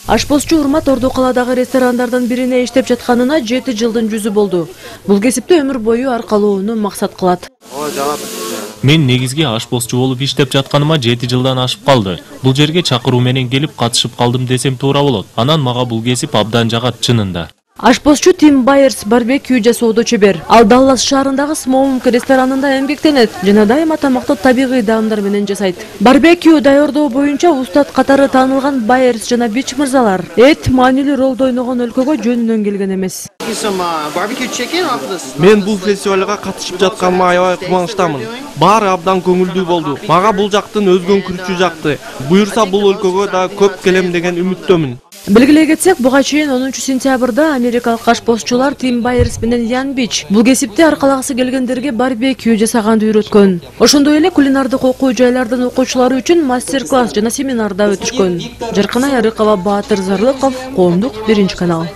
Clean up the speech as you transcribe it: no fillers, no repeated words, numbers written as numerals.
Ашпозчу Урмат Орду каладагы ресторандардан бирине иштеп жатканына 7 жылдын жүзү болду. Бул кесипте өмүр бою аркалоону максат кылат. Мен негизги ашпозчу болуп иштеп жатканыма 7 жылдан ашып калды. Бул жерге чакыруу менен келип катышып калдым десем туура болот. Анан мага бул кесип абдан жагат чынында. Ашпозчу Тим Байерс барбекю жасоодо чебер. Ал Даллас шаарындагы Смоук ресторанында эмгектенет жана дайыма тамакты табигый даамдар менен жасайт. Барбекю даярдоо боюнча устат катары таанылган Байерс жана Бич мырзалар эт маанилүү ролду ойногон өлкөгө жөнүнөн келген эмес. Мен бул фестивалга катышып жатканыма аябай кубанычтамын. Баары абдан көңүлдүү болду. Мага бул жактын өзгөнкүрүчү жакты. Буюрса бул өлкөгө да көп келем деген үмүттөмүн. Белгилей кетсек, буга чейин 10 сентябрда америкалык ашпозчулар Тим Байерс менен Ян Бич бул кесипте аркалагысы келгендерге барбекю жасаганды үйрөткөн. Ошондой эле кулинардык окуу жайлардын окуучулары үчүн мастер-класс жана семинарда өтүшкөн. Жаркынай Арыкова, Баатыр Зарлыков, Коомдук 1 канал.